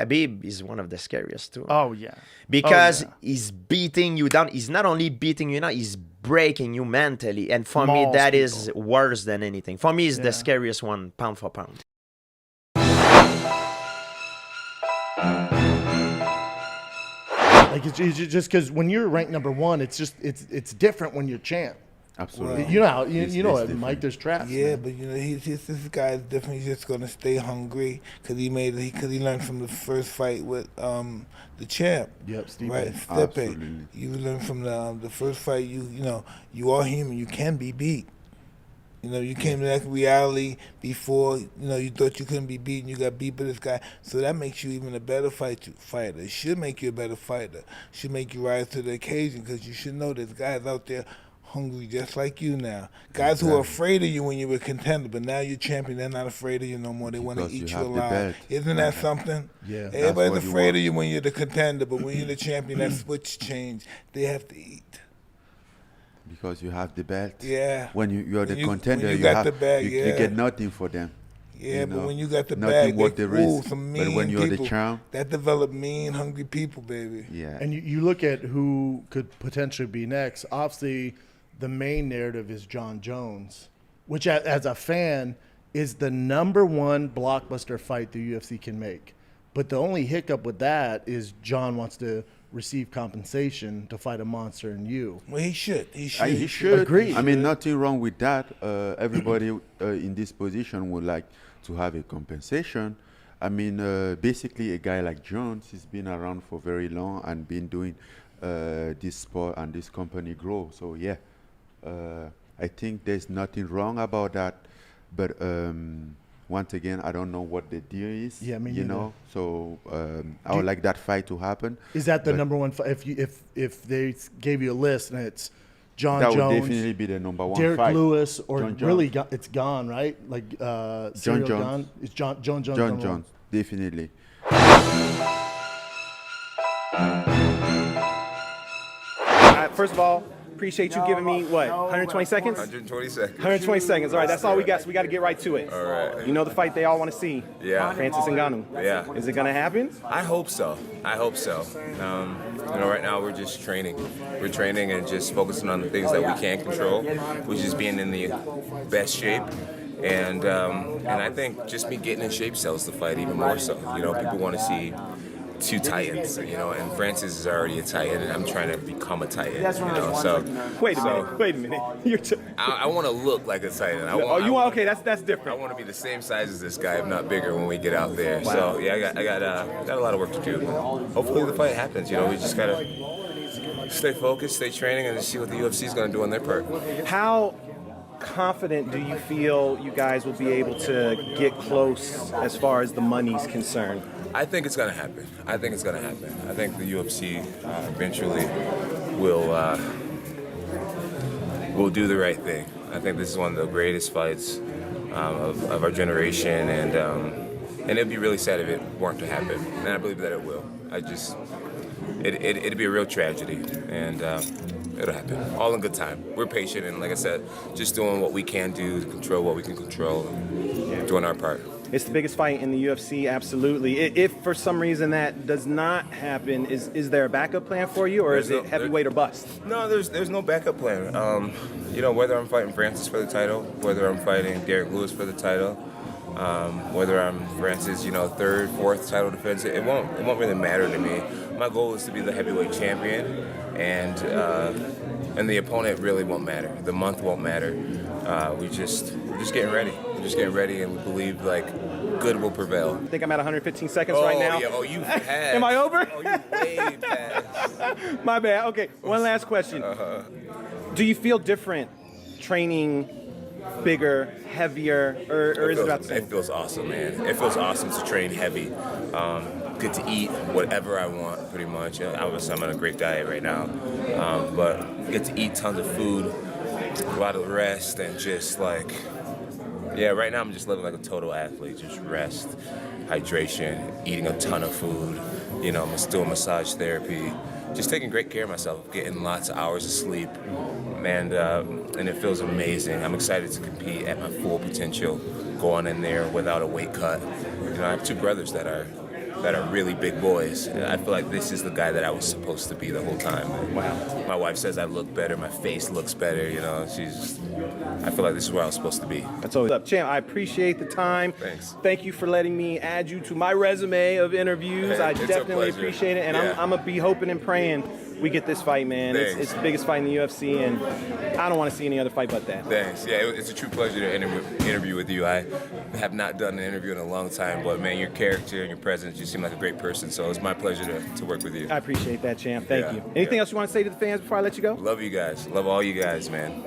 Khabib is one of the scariest too. Oh, yeah. Because he's beating you down. He's not only beating you down, he's breaking you mentally. And for me, that is worse than anything. For me, it's the scariest one, pound for pound. Like, it's just because when you're ranked number one, it's just different when you're champ. Absolutely. You know how you know Mike. There's traps. Yeah, man. but you know this guy is definitely just gonna stay hungry because he learned from the first fight with the champ. Yep, Steve. Right, Absolutely. You learn from the first fight. You know you are human. You can be beat. You know, you came to that reality before, you know, you thought you couldn't be beaten. You got beat by this guy. So that makes you even a better fighter. It should make you a better fighter. Should make you rise to the occasion because you should know there's guys out there hungry just like you now. Guys who are afraid of you when you were a contender, but now you're champion, they're not afraid of you no more. They want to eat you alive. Isn't that something? Yeah. Everybody's afraid of you when you're the contender, but when you're the champion, that switch changed. They have to eat. Because you have the belt. Yeah. When you're the contender, you get nothing for them. Yeah, but when you got the nothing bag, some mean but when you're people, the champ, that develop mean, hungry people, baby. Yeah. And you look at who could potentially be next. Obviously, the main narrative is John Jones, which as a fan is the #1 blockbuster fight the UFC can make. But the only hiccup with that is John wants to receive compensation to fight a monster in you. Well, he should. He should. Agreed. I mean, nothing wrong with that. Everybody in this position would like to have a compensation. I mean, basically, a guy like Jones has been around for very long and been doing this sport and this company grow. So, yeah, I think there's nothing wrong about that. But once again, I don't know what the deal is. Yeah, me you neither. know. So I would like that fight to happen. Is that the #1 fight? If they gave you a list and it's John That Jones, would definitely be the #1 Derek fight. Lewis, or John really Jones. it's gone, right? Like John Jones. Gone? It's John Jones. John Jones, definitely. First of all, appreciate you giving me, 120 seconds? 120 seconds. 120 seconds. All right, that's all we got, so we got to get right to it. All right. You know the fight they all want to see. Yeah. Francis and Gyno. Yeah. Is it going to happen? I hope so. You know, right now we're just training. We're training and just focusing on the things that we can control, which is being in the best shape. And I think just me getting in shape sells the fight even more so. You know, people want to see two titans, you know, and Francis is already a titan, and I'm trying to become a titan, you know. So Wait a minute. I want to look like a titan. Okay, that's different. I want to be the same size as this guy, if not bigger, when we get out there. Wow. So yeah, I got a lot of work to do. Hopefully the fight happens. You know, we just gotta stay focused, stay training, and see what the UFC is gonna do on their part. How confident do you feel you guys will be able to get close as far as the money's concerned? I think it's gonna happen. I think the UFC eventually will do the right thing. I think this is one of the greatest fights of our generation, and it'd be really sad if it weren't to happen. And I believe that it will. It'd be a real tragedy, and it'll happen. All in good time. We're patient, and like I said, just doing what we can do to control what we can control, and doing our part. It's the biggest fight in the UFC, absolutely. If for some reason that does not happen, is there a backup plan for you, or is it heavyweight or bust? No, there's no backup plan. You know, whether I'm fighting Francis for the title, whether I'm fighting Derek Lewis for the title, whether I'm Francis, you know, third, fourth title defense, it won't really matter to me. My goal is to be the heavyweight champion, and the opponent really won't matter. The month won't matter. We're just getting ready. We're just getting ready, and we believe like good will prevail. I think I'm at 115 seconds right now. Yeah, you passed. Am I over? Oh, you way passed. My bad. Okay, one last question. Do you feel different training bigger, heavier, or is it about the same? It feels awesome, man. It feels awesome to train heavy. Get to eat whatever I want, pretty much. Obviously, I'm on a great diet right now, but get to eat tons of food, a lot of rest, and just like, yeah, right now I'm just living like a total athlete. Just rest, hydration, eating a ton of food, you know, I'm doing massage therapy, just taking great care of myself, getting lots of hours of sleep, and it feels amazing. I'm excited to compete at my full potential, going in there without a weight cut. You know, I have two brothers that are that are really big boys. I feel like this is the guy that I was supposed to be the whole time. Wow. My wife says I look better, my face looks better, you know. I feel like this is where I was supposed to be. That's always up. Champ, I appreciate the time. Thanks. Thank you for letting me add you to my resume of interviews. Hey, I it's a definitely pleasure. appreciate it. And Yeah. I'm going to be hoping and praying we get this fight, man. It's the biggest fight in the UFC, and I don't want to see any other fight but that. Thanks. Yeah, it's a true pleasure to interview with you. I have not done an interview in a long time, but man, your character and your presence, you seem like a great person. So it's my pleasure to work with you. I appreciate that, champ. Thank Yeah, you. Anything yeah. else you want to say to the fans before I let you go? Love you guys. Love all you guys, man.